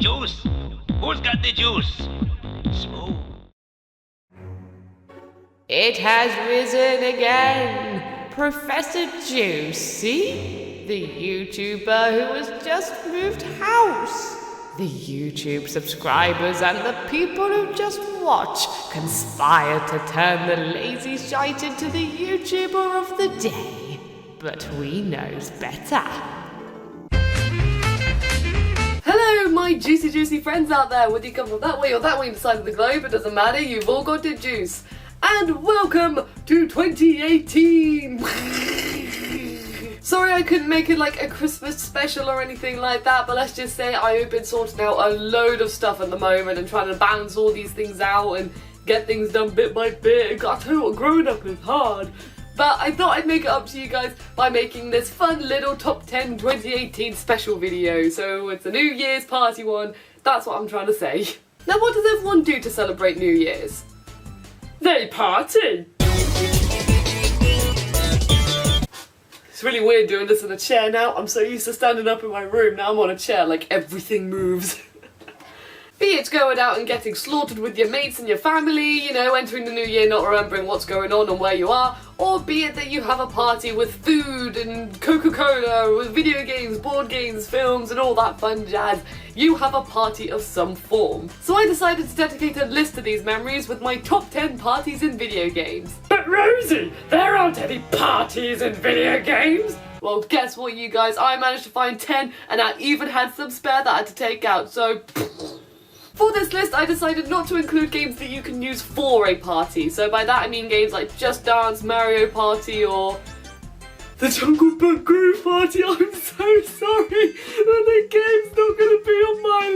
Juice? Who's got the juice? Smooth. It has risen again. Professor Juicy, the YouTuber who has just moved house. The YouTube subscribers and the people who just watch conspire to turn the lazy shite into the YouTuber of the day. But we knows better. Hello, my juicy friends out there, whether you come from that way or that way inside of the globe, it doesn't matter, you've all got the juice. And welcome to 2018! Sorry I couldn't make it like a Christmas special or anything like that, but let's just say I have been sorting out a load of stuff at the moment and trying to balance all these things out and get things done bit by bit. I tell you what, growing up is hard. But I thought I'd make it up to you guys by making this fun little top 10 2018 special video. So it's a New Year's party one, that's what I'm trying to say. Now what does everyone do to celebrate New Year's? They party! It's really weird doing this in a chair now. I'm so used to standing up in my room, now I'm on a chair like everything moves. Be it going out and getting slaughtered with your mates and your family, you know, entering the new year not remembering what's going on and where you are, or be it that you have a party with food and Coca-Cola, with video games, board games, films and all that fun jazz, you have a party of some form. So I decided to dedicate a list to these memories with my top 10 parties in video games. But Rosie, there aren't any parties in video games! Well, guess what you guys, I managed to find 10 and I even had some spare that I had to take out, so... For this list, I decided not to include games that you can use for a party. So by that I mean games like Just Dance, Mario Party, or the Jungle Book Groove Party. I'm so sorry, but the game's not going to be on my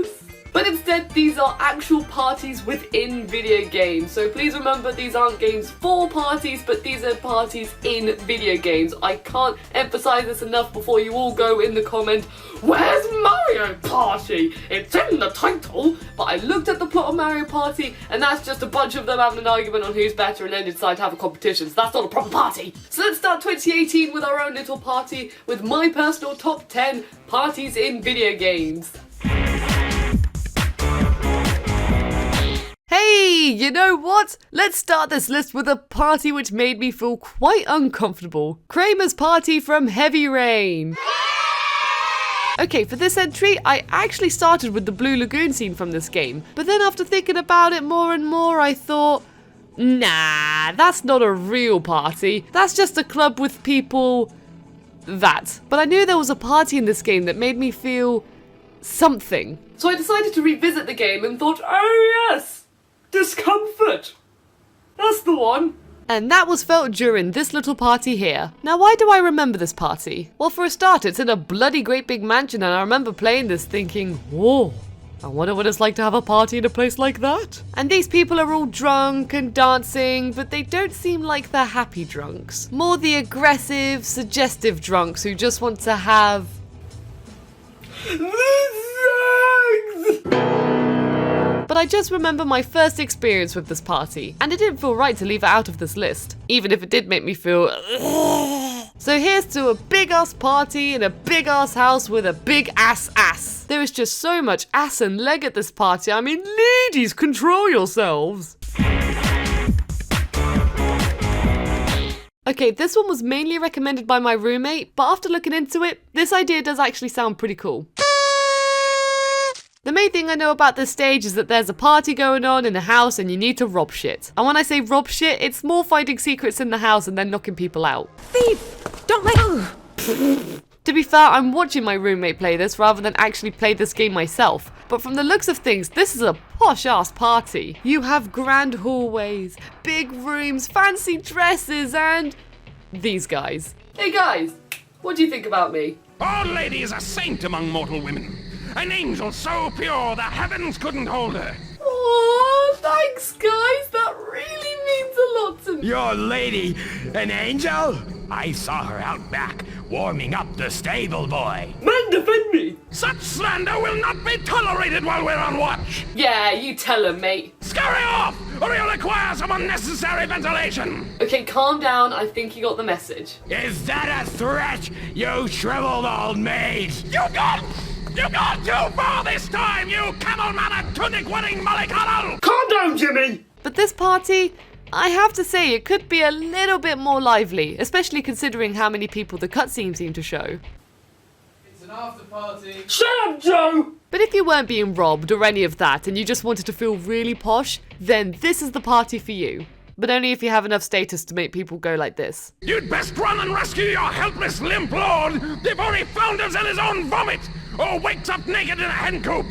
list. But instead, these are actual parties within video games. So please remember, these aren't games for parties, but these are parties in video games. I can't emphasize this enough before you all go in the comment, "Where's Mario Party? It's in the title." But I looked at the plot of Mario Party, and that's just a bunch of them having an argument on who's better and then decide to have a competition. So that's not a proper party. So let's start 2018 with our own little party with my personal top 10 parties in video games. Hey, you know what? Let's start this list with a party which made me feel quite uncomfortable. Kramer's party from Heavy Rain. Okay, for this entry, I actually started with the Blue Lagoon scene from this game, but then after thinking about it more and more, I thought, nah, that's not a real party. That's just a club with people that. But I knew there was a party in this game that made me feel something. So I decided to revisit the game and thought, oh yes! Discomfort! That's the one! And that was felt during this little party here. Now why do I remember this party? Well, for a start, it's in a bloody great big mansion and I remember playing this thinking, whoa, I wonder what it's like to have a party in a place like that. And these people are all drunk and dancing, but they don't seem like the happy drunks. More the aggressive, suggestive drunks who just want to have... But I just remember my first experience with this party, and it didn't feel right to leave it out of this list, even if it did make me feel So here's to a big ass party in a big ass house with a big ass. There is just so much ass and leg at this party, I mean, ladies, control yourselves. Okay, this one was mainly recommended by my roommate, but after looking into it, this idea does actually sound pretty cool. The main thing I know about this stage is that there's a party going on in the house and you need to rob shit. And when I say rob shit, it's more finding secrets in the house and then knocking people out. Thief! Don't let go! To be fair, I'm watching my roommate play this rather than actually play this game myself. But from the looks of things, this is a posh ass party. You have grand hallways, big rooms, fancy dresses, and these guys. Hey guys, what do you think about me? Our lady is a saint among mortal women. An angel so pure the heavens couldn't hold her. Oh, thanks guys, that really means a lot to me. Your lady, an angel? I saw her out back, warming up the stable boy. Man, defend me! Such slander will not be tolerated while we're on watch. Yeah, you tell him, mate. Scurry off, or you'll acquire some unnecessary ventilation. Okay, calm down, I think you got the message. Is that a threat, you shriveled old maid? You got... You got too far this time, you camel man tunic-wearing mollycoddle! Calm down, Jimmy! But this party, I have to say, it could be a little bit more lively, especially considering how many people the cutscene seem to show. It's an after party. Shut up, Joe! But if you weren't being robbed or any of that and you just wanted to feel really posh, then this is the party for you. But only if you have enough status to make people go like this. You'd best run and rescue your helpless limp lord before he flounders in his own vomit or wakes up naked in a hen coop.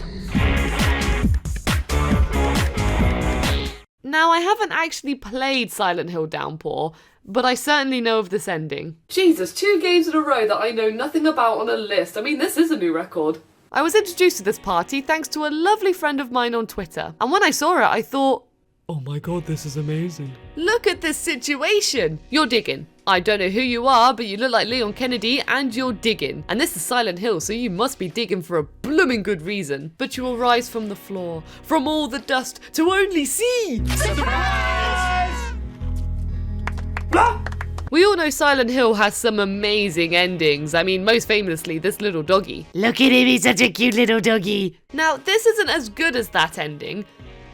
Now, I haven't actually played Silent Hill Downpour, but I certainly know of this ending. Jesus, 2 games in a row that I know nothing about on a list. I mean, this is a new record. I was introduced to this party thanks to a lovely friend of mine on Twitter. And when I saw it, I thought, oh my god, this is amazing. Look at this situation. You're digging. I don't know who you are, but you look like Leon Kennedy and you're digging. And this is Silent Hill, so you must be digging for a blooming good reason. But you will rise from the floor, from all the dust, to only see... Surprise! Blah! We all know Silent Hill has some amazing endings. I mean, most famously, this little doggy. Look at him, he's such a cute little doggy. Now, this isn't as good as that ending,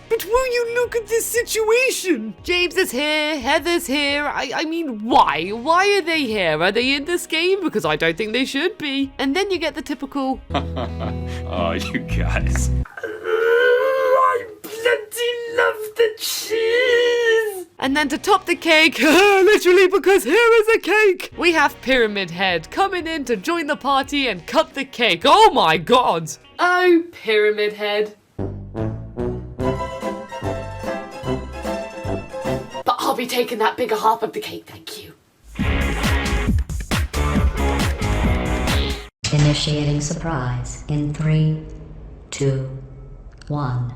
but will you look at this situation? James is here, Heather's here. I mean, why? Why are they here? Are they in this game? Because I don't think they should be. And then you get the typical... Oh, you guys. I bloody love the cheese! And then to top the cake, literally because here is a cake, we have Pyramid Head coming in to join the party and cut the cake. Oh my god. Oh, Pyramid Head. But I'll be taking that bigger half of the cake, thank you. Initiating surprise in 3, 2, 1.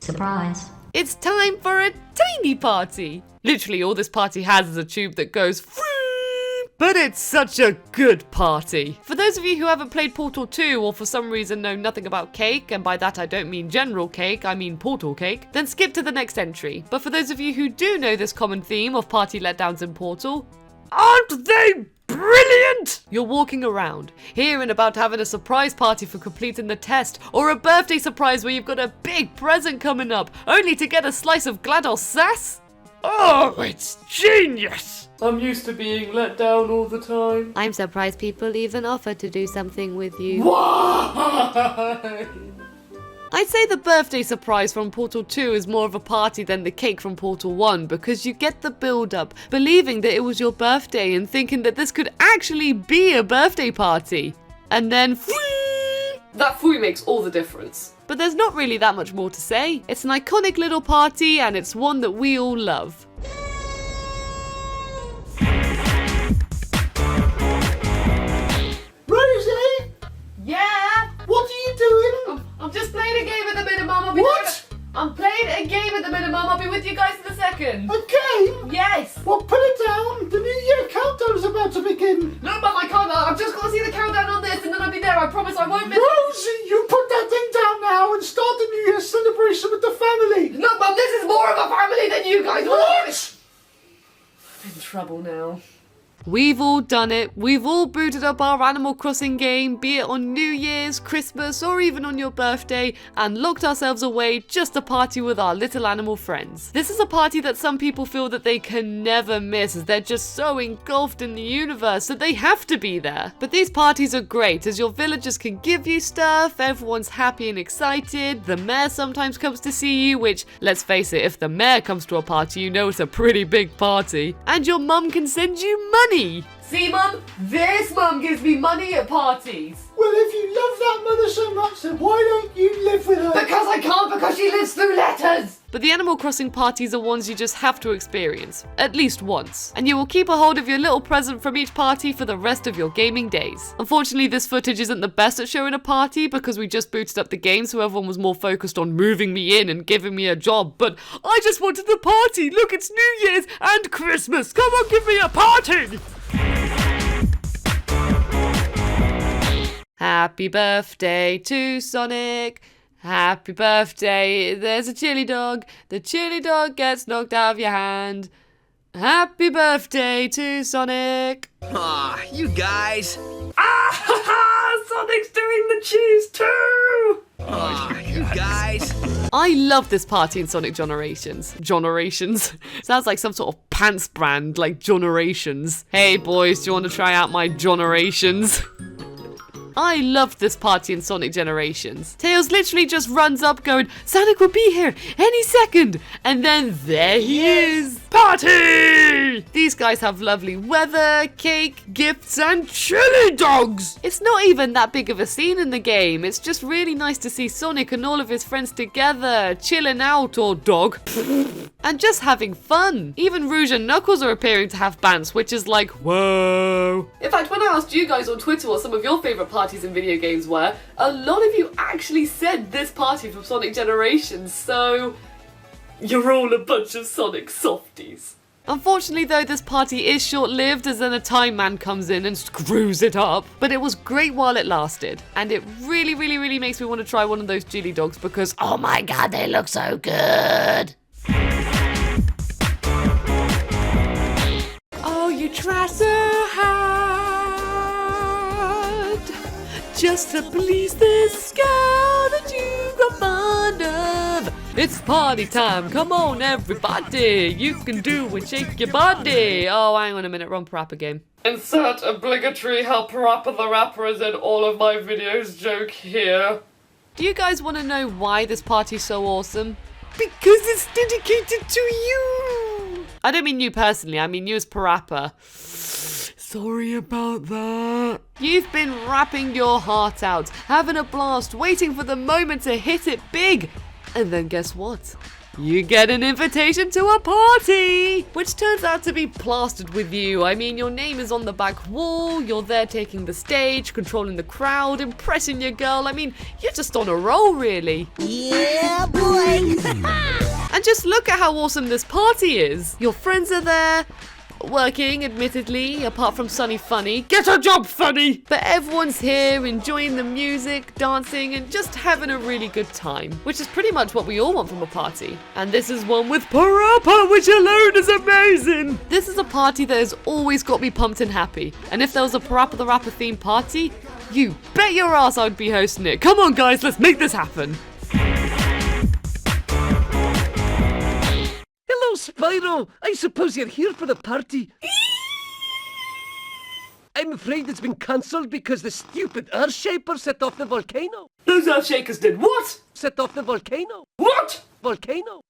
Surprise. It's time for a tiny party. Literally all this party has is a tube that goes but it's such a good party. For those of you who haven't played Portal 2 or for some reason know nothing about cake, and by that I don't mean general cake, I mean Portal cake, then skip to the next entry. But for those of you who do know this common theme of party letdowns in Portal, aren't they brilliant? You're walking around, hearing about having a surprise party for completing the test, or a birthday surprise where you've got a big present coming up, only to get a slice of GLaDOS sass? Oh, it's genius! I'm used to being let down all the time. I'm surprised people even offer to do something with you. Why? I'd say the birthday surprise from Portal 2 is more of a party than the cake from Portal 1 because you get the build-up, believing that it was your birthday and thinking that this could actually be a birthday party. And then that foo makes all the difference. But there's not really that much more to say. It's an iconic little party and it's one that we all love. Rosie? Yeah? What are you doing? I'm just playing a game at the minute, Mum. What? I'm playing a game at the minute, Mum. I'll be with you guys in a second. A game? Yes. Well, put it down. The New Year countdown's about to begin. No, Mum, I can't. I've just got to see the countdown on this and then I'll be there. I promise I won't miss it. Rosie, you put that thing down now and start the New Year celebration with the family. Look, Mum, this is more of a family than you guys. What? I'm in trouble now. We've all done it. We've all booted up our Animal Crossing game, be it on New Year's, Christmas, or even on your birthday, and locked ourselves away just to party with our little animal friends. This is a party that some people feel that they can never miss as they're just so engulfed in the universe that they have to be there. But these parties are great as your villagers can give you stuff, everyone's happy and excited, the mayor sometimes comes to see you, which, let's face it, if the mayor comes to a party, you know it's a pretty big party, and your mum can send you money. See, Mum? This mum gives me money at parties. Well, if you love that mother so much, then why don't you live with her? Because I can't, because she lives through letters. But the Animal Crossing parties are ones you just have to experience, at least once. And you will keep a hold of your little present from each party for the rest of your gaming days. Unfortunately, this footage isn't the best at showing a party because we just booted up the game, so everyone was more focused on moving me in and giving me a job. But I just wanted the party. Look, it's New Year's and Christmas. Come on, give me a party. Happy birthday to Sonic. Happy birthday. There's a chili dog. The chili dog gets knocked out of your hand. Happy birthday to Sonic! Aw, you guys. Sonic's doing the cheese too! Aw, you guys. I love this party in Sonic Generations. Generations? Sounds like some sort of pants brand, like Generations. Hey boys, do you want to try out my Generations? I loved this party in Sonic Generations. Tails literally just runs up going, Sonic will be here any second. And then there he is. Party! These guys have lovely weather, cake, gifts, and chili dogs. It's not even that big of a scene in the game. It's just really nice to see Sonic and all of his friends together, chilling out, or dog, and just having fun. Even Rouge and Knuckles are appearing to have bands, which is like, whoa. In fact, when I asked you guys on Twitter what some of your favorite parties in video games were, a lot of you actually said this party from Sonic Generations, so you're all a bunch of Sonic softies. Unfortunately though, this party is short-lived as then a time man comes in and screws it up, but it was great while it lasted, and it really makes me want to try one of those chili dogs because, oh my god, they look so good! Oh, you try so hard just to please this girl that you got fond of. It's party time, come on everybody, you can do and shake your body. Oh, hang on a minute, wrong parappa game. Insert obligatory how Parappa the Rapper is in all of my videos joke here. Do you guys want to know why this party's so awesome? Because it's dedicated to you! I don't mean you personally, I mean you as Parappa. Sorry about that. You've been rapping your heart out, having a blast, waiting for the moment to hit it big. And then guess what? You get an invitation to a party, which turns out to be plastered with you. I mean, your name is on the back wall, you're there taking the stage, controlling the crowd, impressing your girl. I mean, you're just on a roll, really. Yeah, boy! And just look at how awesome this party is. Your friends are there, working, admittedly, apart from Sunny Funny. Get a job, Funny! But everyone's here, enjoying the music, dancing, and just having a really good time, which is pretty much what we all want from a party. And this is one with Parappa, which alone is amazing! This is a party that has always got me pumped and happy. And if there was a Parappa the Rapper themed party, you bet your ass I would be hosting it. Come on, guys, let's make this happen. Hello, Spyro! I suppose you're here for the party. I'm afraid it's been cancelled because the stupid Earth Shaper set off the volcano. Those Earth Shakers did what? Set off the volcano. What? Volcano.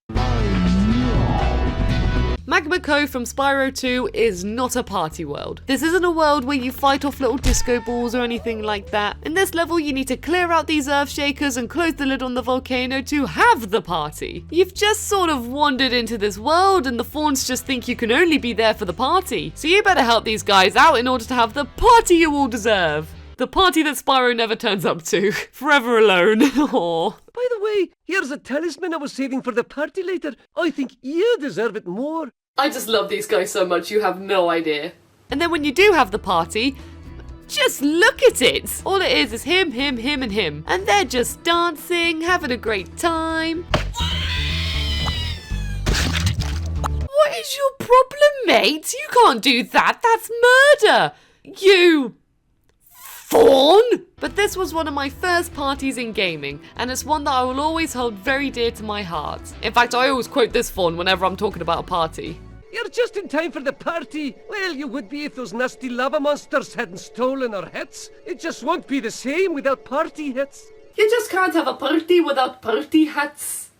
Magma Cove from Spyro 2 is not a party world. This isn't a world where you fight off little disco balls or anything like that. In this level, you need to clear out these earth shakers and close the lid on the volcano to have the party. You've just sort of wandered into this world and the fawns just think you can only be there for the party. So you better help these guys out in order to have the party you all deserve. The party that Spyro never turns up to. Forever alone. Aww. By the way, here's a talisman I was saving for the party later. I think you deserve it more. I just love these guys so much, you have no idea. And then when you do have the party, just look at it. All it is him, and him. And they're just dancing, having a great time. What is your problem, mate? You can't do that. That's murder. You fawn! But this was one of my first parties in gaming, and it's one that I will always hold very dear to my heart. In fact, I always quote this fawn whenever I'm talking about a party. You're just in time for the party. Well, you would be if those nasty lava monsters hadn't stolen our hits. It just won't be the same without party hits. You just can't have a party without party hats.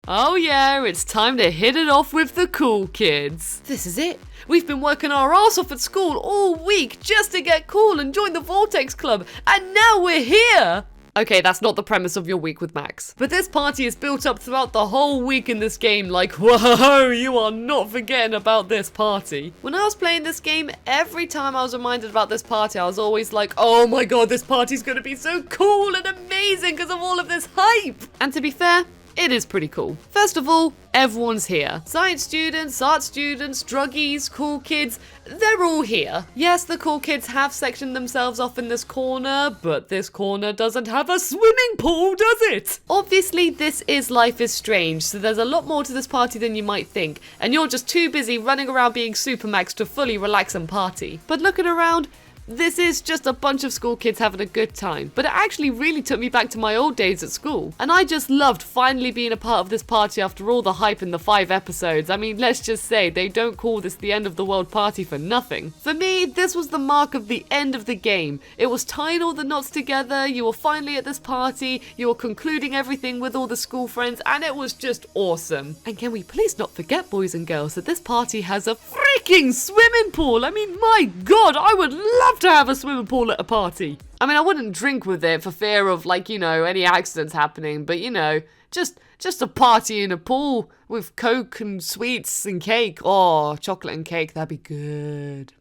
Oh yeah, it's time to hit it off with the cool kids. This is it. We've been working our arse off at school all week just to get cool and join the Vortex Club, and now we're here! Okay, that's not the premise of your week with Max. But this party is built up throughout the whole week in this game, like, whoa, you are not forgetting about this party. When I was playing this game, every time I was reminded about this party, I was always like, oh my god, this party's gonna be so cool and amazing because of all of this hype! And to be fair, it is pretty cool. First of all, everyone's here. Science students, art students, druggies, cool kids, they're all here. Yes, the cool kids have sectioned themselves off in this corner, but this corner doesn't have a swimming pool, does it? Obviously, this is Life is Strange, so there's a lot more to this party than you might think, and you're just too busy running around being Supermax to fully relax and party. But looking around, this is just a bunch of school kids having a good time, but it actually really took me back to my old days at school. And I just loved finally being a part of this party after all the hype in the 5 episodes. I mean, let's just say, they don't call this the end of the world party for nothing. For me, this was the mark of the end of the game. It was tying all the knots together, you were finally at this party, you were concluding everything with all the school friends, and it was just awesome. And can we please not forget, boys and girls, that this party has a freaking swimming pool? I mean, my god, I would love to have a swimming pool at a party. I mean, I wouldn't drink with it for fear of, like, you know, any accidents happening, but, you know, just a party in a pool with Coke and sweets and cake. Oh, chocolate and cake, that'd be good.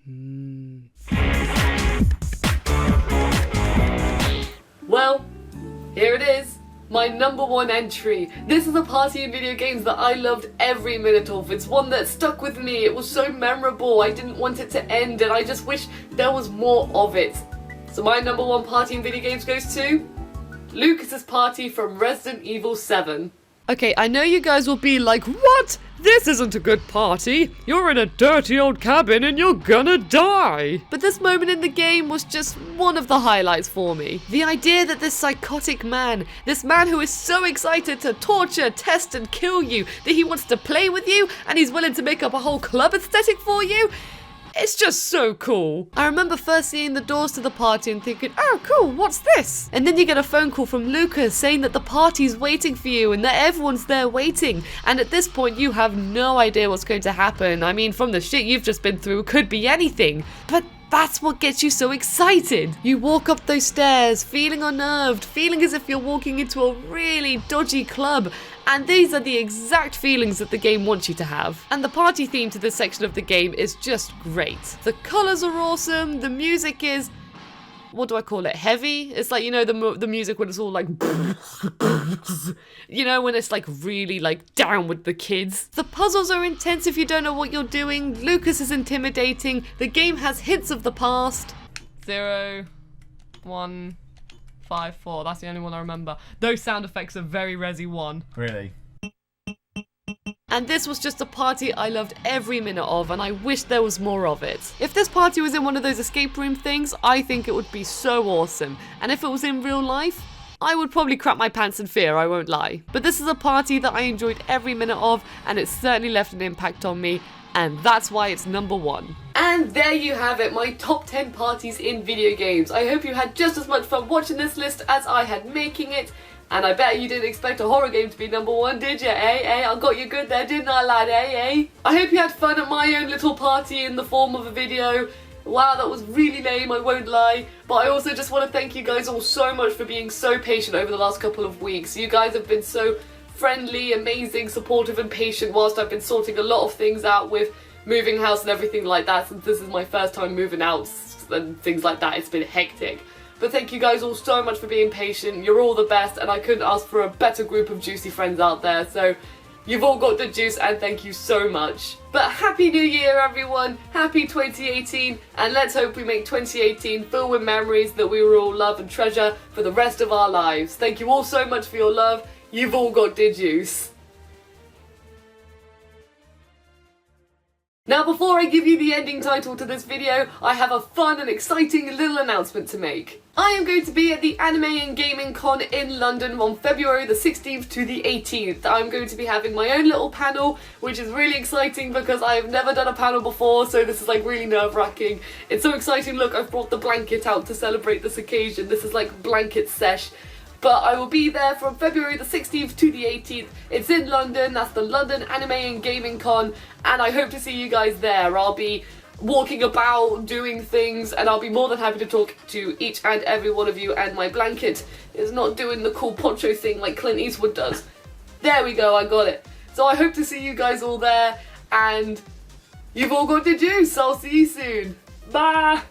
Well, here it is. My #1 entry. This is a party in video games that I loved every minute of. It's one that stuck with me. It was so memorable. I didn't want it to end and I just wish there was more of it. So my #1 party in video games goes to Lucas's party from Resident Evil 7. Okay, I know you guys will be like, what? This isn't a good party. You're in a dirty old cabin and you're gonna die. But this moment in the game was just one of the highlights for me. The idea that this psychotic man, this man who is so excited to torture, test and kill you, that he wants to play with you and he's willing to make up a whole club aesthetic for you, it's just so cool. I remember first seeing the doors to the party and thinking, oh cool, what's this? And then you get a phone call from Lucas saying that the party's waiting for you and that everyone's there waiting. And at this point you have no idea what's going to happen. I mean, from the shit you've just been through, it could be anything. But that's what gets you so excited. You walk up those stairs feeling unnerved, feeling as if you're walking into a really dodgy club. And these are the exact feelings that the game wants you to have. And the party theme to this section of the game is just great. The colours are awesome, the music is, what do I call it, heavy? It's like, you know, the music when it's all like, you know, when it's like really like down with the kids. The puzzles are intense if you don't know what you're doing. Lucas is intimidating. The game has hints of the past. 0, 1, 5, 4. That's the only one I remember. Those sound effects are very Resi 1. Really? And this was just a party I loved every minute of, and I wish there was more of it. If this party was in one of those escape room things, I think it would be so awesome. And if it was in real life, I would probably crap my pants in fear, I won't lie. But this is a party that I enjoyed every minute of, and it certainly left an impact on me, and that's why it's #1. And there you have it, my top 10 parties in video games. I hope you had just as much fun watching this list as I had making it. And I bet you didn't expect a horror game to be #1, did you, eh? I got you good there, didn't I, lad, eh? I hope you had fun at my own little party in the form of a video. Wow, that was really lame, I won't lie. But I also just want to thank you guys all so much for being so patient over the last couple of weeks. You guys have been so friendly, amazing, supportive and patient whilst I've been sorting a lot of things out with moving house and everything like that, since this is my first time moving out and things like that. It's been hectic. But thank you guys all so much for being patient. You're all the best and I couldn't ask for a better group of juicy friends out there. So you've all got the juice and thank you so much. But Happy New Year everyone, Happy 2018, and let's hope we make 2018 filled with memories that we will all love and treasure for the rest of our lives. Thank you all so much for your love. You've all got the juice. Now before I give you the ending title to this video, I have a fun and exciting little announcement to make. I am going to be at the Anime and Gaming Con in London on February the 16th to the 18th. I'm going to be having my own little panel, which is really exciting because I've never done a panel before, so this is like really nerve-wracking. It's so exciting, look, I've brought the blanket out to celebrate this occasion. This is like blanket sesh. But I will be there from February the 16th to the 18th. It's in London, that's the London Anime and Gaming Con, and I hope to see you guys there. I'll be walking about, doing things, and I'll be more than happy to talk to each and every one of you, and my blanket is not doing the cool poncho thing like Clint Eastwood does. There we go, I got it. So I hope to see you guys all there, and you've all got the juice. I'll see you soon. Bye!